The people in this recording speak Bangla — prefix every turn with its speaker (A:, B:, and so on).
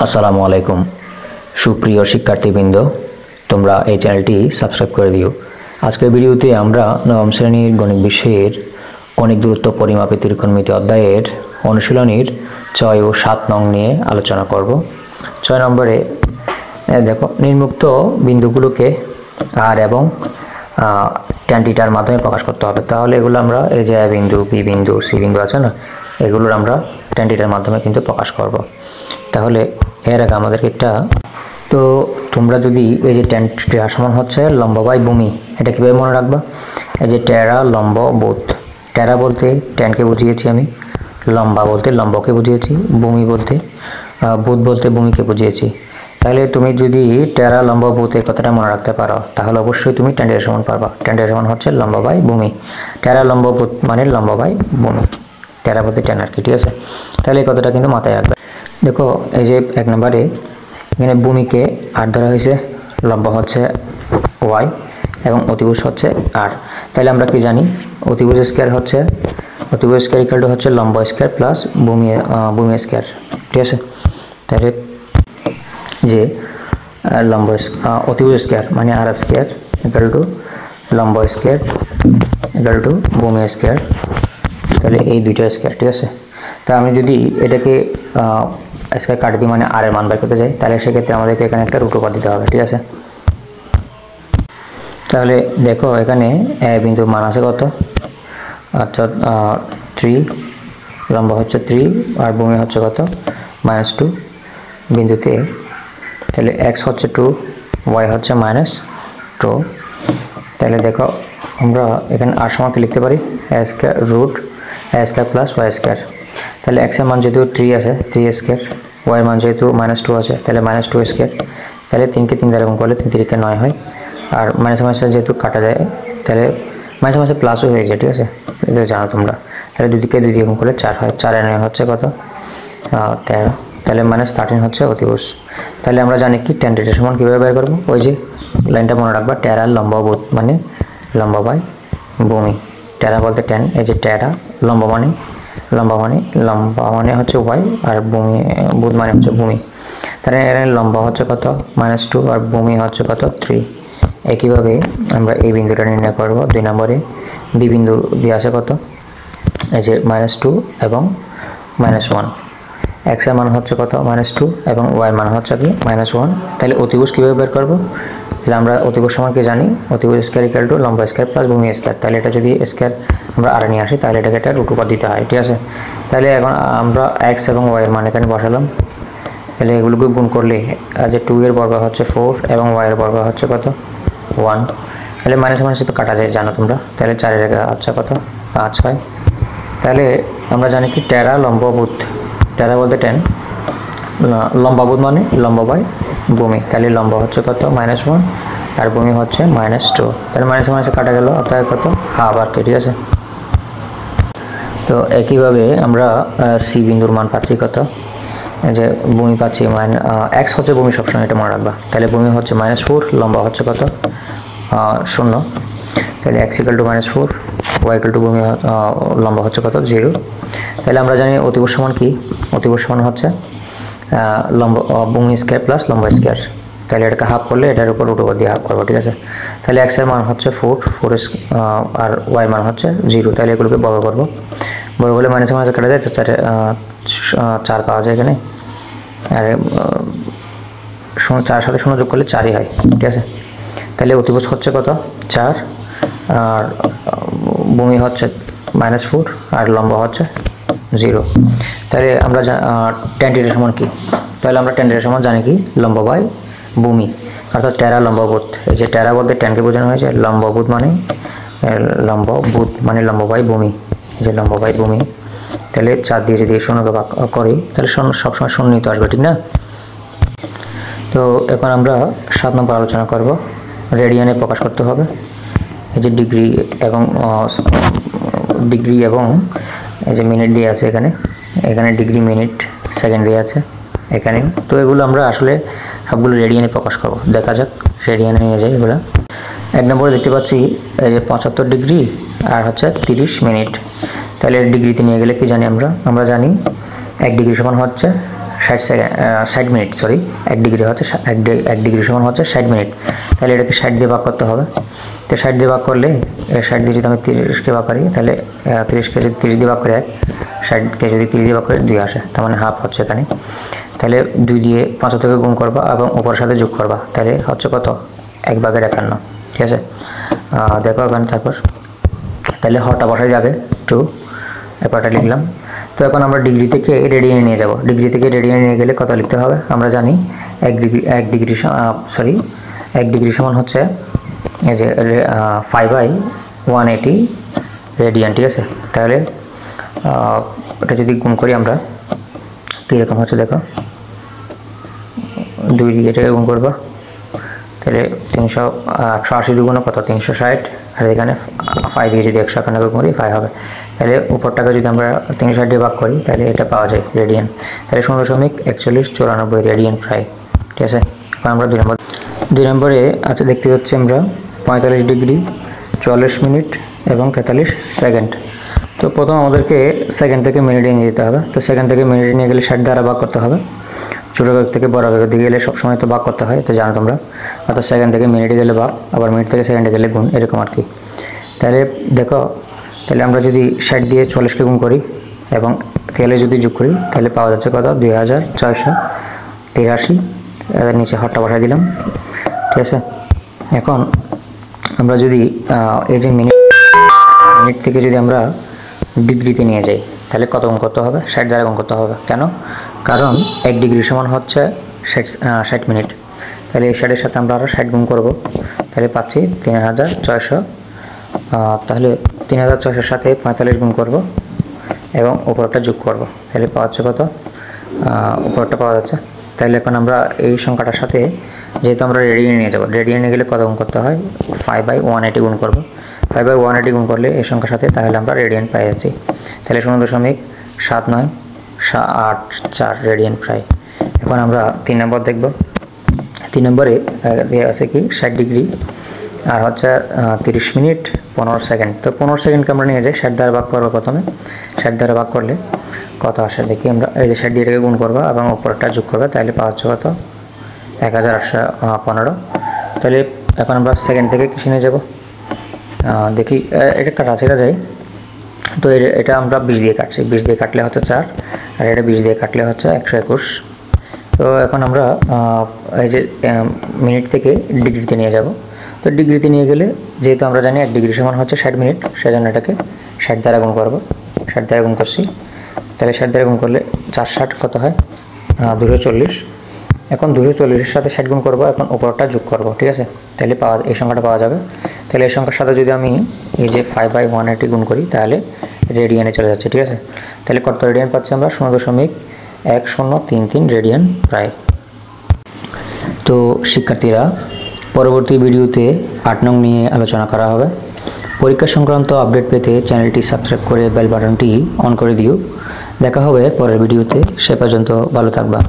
A: আসসালামু আলাইকুম সুপ্রিয় শিক্ষার্থীবৃন্দ, তোমরা এই চ্যানেলটি সাবস্ক্রাইব করে দিও। আজকের ভিডিওতে আমরা নবম শ্রেণীর গণিত বিষয়ের কণিক দূরত্ব পরিমাপে ত্রিকোণমিতি অধ্যায়ের অনুশীলনীর 6 ও 7 নং নিয়ে আলোচনা করব। 6 নম্বরে দেখো, নিম্নোক্ত বিন্দুগুলোকে আর এবং tan থিটার মাধ্যমে প্রকাশ করতে হবে। তাহলে এগুলো আমরা এই যে A বিন্দু, B বিন্দু, C বিন্দু আছে না, এগুলোর আমরা tan থিটার মাধ্যমে কিন্তু প্রকাশ করব। তাহলে এর আগে আমাদেরকে একটা, তো তোমরা যদি এই যে tan থিটা সমান হচ্ছে লম্ব বাই ভূমি, এটা কিভাবে মনে রাখবা? এই যে টেরা লম্ব বুধ, টেরা বলতে ট্যানকে বুঝিয়েছি আমি, লম্বা বলতে লম্বকে বুঝিয়েছি, ভূমি বলতে বুধ বলতে ভূমিকে বুঝিয়েছি। তাহলে তুমি যদি টেরা লম্ব বুধ এই কথাটা মনে রাখতে পারো, তাহলে অবশ্যই তুমি tan থিটা সমান পারবা। tan থিটা সমান হচ্ছে লম্ব বাই ভূমি, টেরা লম্ব বুধ মানে লম্ব বাই ভূমি, টেরা বলতে tan আর কি, ঠিক আছে? তাহলে এই কথাটা কিন্তু মাথায় রাখবে। দেখো, এই যে 1 নম্বরে এখানে ভূমিকে আর ধরা হয়েছে, লম্ব হচ্ছে y এবং অতিভুজ হচ্ছে r। তাহলে আমরা কি জানি? অতিভুজ স্কয়ার ইকুয়াল টু হচ্ছে লম্ব স্কয়ার প্লাস ভূমি স্কয়ার, ঠিক আছে? তাহলে যে অতিভুজ স্কয়ার মানে r স্কয়ার ইকুয়াল টু লম্ব স্কয়ার ইকুয়াল টু ভূমি স্কয়ার, তাহলে এই দুইটা স্কয়ার, ঠিক আছে? তা আমি যদি এটাকে স্কয়ার কাটি দিই মানে r এর মান বের করতে যাই, তাহলে সেক্ষেত্রে আমাদেরকে এখানে একটা রুট ওভার দিতে হবে, ঠিক আছে? তাহলে দেখো, এখানে a বিন্দুর মান আছে কত? অর্থাৎ 3, লম্ব হচ্ছে 3 আর ভূমি হচ্ছে কত? -2 বিন্দুতে। তাহলে x হচ্ছে 2, y হচ্ছে -2। তাহলে দেখো, আমরা এখানে r সমান কি লিখতে পারি? a square root a square plus y square. তাহলে x এর মান যেহেতু 3 আছে, 3 স্কয়ার, y এর মান যেহেতু -2 আছে, তাহলে -2 স্কয়ার। তাহলে 3 কে 3 দ্বারা গুণ করলে 3 3 কে 9 হয়, আর মাইনাস যেহেতু কাটা যায়, তাহলে মাইনাস প্লাসও হয়ে যায়, ঠিক আছে? এটা জানো তোমরা। তাহলে 2 দিকে 2 দিয়ে গুণ করলে 4 হয়, 4 এর 9 হচ্ছে কত? 13। তাহলে -13 হচ্ছে অতিভুজ। তাহলে আমরা জানি কি tan থিটা সমান কিভাবে বের করব? ওই যে লাইনটা মনে রাখবা, টেরা লম্ব বুধ মানে লম্ব বাই ভূমি। টেরা বলতে tan, এই যে টেরা লম্ব মানে হচ্ছে y আর বুধ মানে হচ্ছে ভূমি। তাহলে এখানে লম্ব হচ্ছে কত? -2 আর ভূমি হচ্ছে কত? 3। একইভাবে আমরা এই বিন্দুটা নির্ণয় করব। 2 নম্বরে বি বিন্দু দিয়ে আছে কত? এই যে -2 এবং -1। x এর মান হচ্ছে কত? -2 এবং y এর মান হচ্ছে কি? -1। তাহলে অতিভুজ কিভাবে বের করব? তাহলে আমরা অতিভুজ সমান কি জানি? অতিভুজ স্কয়ার ইকুয়াল টু লম্ব স্কয়ার প্লাস ভূমি স্কয়ার। তাহলে এটা যদি স্কয়ার আমরা আর নিয়ে আসি, তাহলে এটাকে একটা রুট ওভার দিতে হয়, ঠিক আছে? তাহলে এখন আমরা x এবং y এর মান এখানে বসালাম। তাহলে এগুলোকে গুণ করলে যে 2 এর বর্গ হচ্ছে 4 এবং y এর বর্গ হচ্ছে কত? 1। তাহলে মাইনাস তো কাটা যায়, জানো তোমরা। তাহলে 4 এর হচ্ছে কত? 5 হয়। তাহলে আমরা জানি কি টেরা লম্ব বুধ, টেরা বলতে tan, লম্ব বুধ মানে লম্ব বাই ভূমি। তাহলে লম্ব হচ্ছে কত? -1 আর ভূমি হচ্ছে -2। তাহলে মাইনাস কাটা গেল, অর্থাৎ কত? হাফ আর কি, ঠিক আছে? তো একইভাবে আমরা সি বিন্দুর মান পাচ্ছি কত? যে ভূমি পাচ্ছি x হচ্ছে ভূমি, সবসময় এটা মনে রাখবা। তাহলে ভূমি হচ্ছে -4, লম্ব হচ্ছে কত? 0। তাহলে x = -4, y = ভূমি, লম্ব হচ্ছে কত? 0। তাহলে আমরা জানি অতিভুজ সমান কি? অতিভুজ সমান হচ্ছে লম্ব ভূমি স্কয়ার প্লাস লম্ব স্কয়ার। তাহলে এটাকে হাফ করলে এটার উপর রুট ওভার দিয়ে হাফ করবো, ঠিক আছে? তাহলে x এর মান হচ্ছে 4 আর y এর মান হচ্ছে 0। তাহলে এগুলোকে বর্গ করব, বর্গ করলে মাইনাস কাটা যায়, তো 4 পাওয়া যায় এখানে। আর 4 সাথে 0 যোগ করলে 4ই হয়, ঠিক আছে? তাহলে অতিভুজ হচ্ছে কত? 4 আর ভূমি হচ্ছে -4 আর লম্ব হচ্ছে 0। তাহলে আমরা tan থিটা সমান কি? তাহলে আমরা tan থিটা সমান জানি কি? লম্ব বাই ভূমি, অর্থাৎ টেরা লম্ব বুধ। এই যে টেরা বলতে ট্যানকে বোঝানো হয়েছে, লম্ব বুধ মানে লম্ব বাই ভূমি, এই যে লম্ব বাই ভূমি। তাহলে 4 দিয়ে যদি 0কে ভাগ করি, তাহলে সবসময় 0 নিতে আসবে, ঠিক না? তো এখন আমরা 7 নম্বর আলোচনা করব। রেডিয়ানে প্রকাশ করতে হবে। এই যে ডিগ্রি এবং এই যে মিনিট দিয়ে আছে এখানে ডিগ্রি, মিনিট, সেকেন্ড দিয়ে আছে এখানে। তো এগুলো আমরা আসলে সবগুলো রেডিয়ানে প্রকাশ করব। দেখা যাক, রেডিয়ানে নিয়ে যাই এগুলো। 1 নম্বরে দেখতে পাচ্ছি এই যে 75 ডিগ্রি আর হচ্ছে 30 মিনিট। তাহলে ডিগ্রিতে নিয়ে গেলে কি জানি আমরা জানি 1 ডিগ্রি সমান হচ্ছে 60 মিনিট, সরি 1 ডিগ্রি হচ্ছে 1 ডিগ্রি সমান হচ্ছে 60 মিনিট। তাহলে এটাকে 60 দিয়ে ভাগ করতে হবে। তো 60 দিয়ে ভাগ করলে 60 দিয়ে যদি আমি 30কে ভাগ করি, তাহলে 30কে যদি 30 দিয়ে ভাগ করে 1, 60কে যদি 30 দিয়ে ভাগ করে 2 আসে, তার মানে হাফ হচ্ছে এখানে। তাহলে 2 দিয়ে 75 থেকে গুণ করবা এবং উপরের সাথে যোগ করবা, তাহলে হচ্ছে কত 1/51। ঠিক আছে, দেখো এখানে। তারপর তাহলে হরটা বসাই যাবে 2, এরপরটা লিখলাম। তো এখন আমরা ডিগ্রি থেকে রেডিয়ানে নিয়ে যাব। ডিগ্রি থেকে রেডিয়ানে নিয়ে গেলে কত লিখতে হবে আমরা জানি, 1 ডিগ্রি সমান হচ্ছে এই যে 5/180 রেডিয়ান। ঠিক আছে, তাহলে এটা যদি গুণ করি আমরা কীরকম হচ্ছে দেখো, 2 দিয়ে এটাকে গুণ করবো, তাহলে 180 দুগুণ কত 360, আর এখানে 5 দিয়ে যদি 191 গুণ করি 5 হবে। তাহলে উপরটাকে যদি আমরা 360 দিয়ে ভাগ করি, তাহলে এটা পাওয়া যায় রেডিয়ান। তাহলে 0.4194 রেডিয়ান প্রায়। ঠিক আছে, এখন আমরা 2 নম্বরে আছে দেখতে পাচ্ছি আমরা 45 ডিগ্রি 44 মিনিট এবং 43 সেকেন্ড। তো প্রথম আমাদেরকে সেকেন্ড থেকে মিনিটে নিয়ে যেতে হবে। তো সেকেন্ড থেকে মিনিটে নিয়ে গেলে 60 দ্বারা ভাগ করতে হবে। ছোটো বেগ থেকে বড় বেগের দিকে গেলে সবসময় তো ভাগ করতে হয়, তো জানো তোমরা। অর্থাৎ সেকেন্ড থেকে মিনিটে গেলে ভাগ, আবার মিনিট থেকে সেকেন্ডে গেলে গুণ, এরকম আর কি। তাহলে দেখো, তাহলে আমরা যদি 60 দিয়ে 44কে গুণ করি এবং 43 যদি যোগ করি, তাহলে পাওয়া যাচ্ছে কত 2683। এর নিচে হরটা বসাই দিলাম। ঠিক আছে, এখন আমরা যদি এই যে মিনিট থেকে যদি আমরা ডিগ্রিতে নিয়ে যাই, তাহলে কত গুণ করতে হবে, 60 দ্বারা গুণ করতে হবে। কেন? কারণ 1 ডিগ্রি সমান হচ্ছে 60 মিনিট। তাহলে এই 60-এর সাথে আমরা আরও 60 গুণ করবো, তাহলে পাচ্ছি 3600। তাহলে 3600-এর সাথে 45 গুণ করব এবং উপরটা যোগ করব, তাহলে পাওয়া যাচ্ছে কত, উপরটা পাওয়া যাচ্ছে। তাহলে এখন আমরা এই সংখ্যাটার সাথে, যেহেতু আমরা রেডিয়ানে নিয়ে যাব, রেডিয়ানে গেলে কত গুণ করতে হয়, 5/180 গুণ করব। 5/180 গুণ করলে এই সংখ্যার সাথে, তাহলে আমরা রেডিয়ান পেয়ে যাচ্ছি। তাহলে 0.7984 রেডিয়ান প্রায়। এখন আমরা 3 নম্বর দেখব। 3 নম্বরে দেওয়া আছে কি 60 ডিগ্রি আর হচ্ছে 30 মিনিট 15 সেকেন্ড। তো 15 সেকেন্ডকে আমরা নিয়ে যাই, 60 দ্বারা ভাগ করবো প্রথমে। 60 দ্বারা ভাগ করলে কত আসে দেখি আমরা, এই যে 60 দিয়ে এটাকে গুণ করবো এবং উপরটা যোগ করবো, তাহলে পাওয়া যাচ্ছে কত 1815। তাহলে এখন আমরা সেকেন্ড থেকে কিসে নিয়ে যাব দেখি, এটা কাটা যায়। তো এটা আমরা 20 দিয়ে কাটছি, 20 দিয়ে কাটলে হচ্ছে 4, আর এটা 20 দিয়ে কাটলে হচ্ছে 121। তো এখন আমরা এই যে মিনিট থেকে ডিগ্রিতে নিয়ে যাব। তো ডিগ্রিতে নিয়ে গেলে, যেহেতু আমরা জানি 1 ডিগ্রি সমান হচ্ছে 60 মিনিট, সেজন্য এটাকে 60 দ্বারা গুণ করব। 60 দ্বারা গুণ করছি, তাহলে 60 দ্বারা গুণ করলে 460 কত হয় 240। এখন 240-এর সাথে 60 গুণ করবো, এখন উপরটা যোগ করব। ঠিক আছে, তাহলে এই সংখ্যাটা পাওয়া যাবে। তাহলে এই সংখ্যার সাথে যদি আমি এই যে 5/180 গুণ করি, তাহলে রেডিয়ানে চলে যাচ্ছে। ঠিক আছে, তাহলে কত রেডিয়ান পাচ্ছি আমরা, 0.1033 রেডিয়ান প্রায়। তো শিক্ষার্থীরা, পরবর্তী ভিডিওতে 8 নং নিয়ে আলোচনা করা হবে। পরীক্ষা সংক্রান্ত আপডেট পেতে চ্যানেলটি সাবস্ক্রাইব করে বেল বাটনটি অন করে দিও। দেখা হবে পরের ভিডিওতে, সে পর্যন্ত ভালো থাকবা।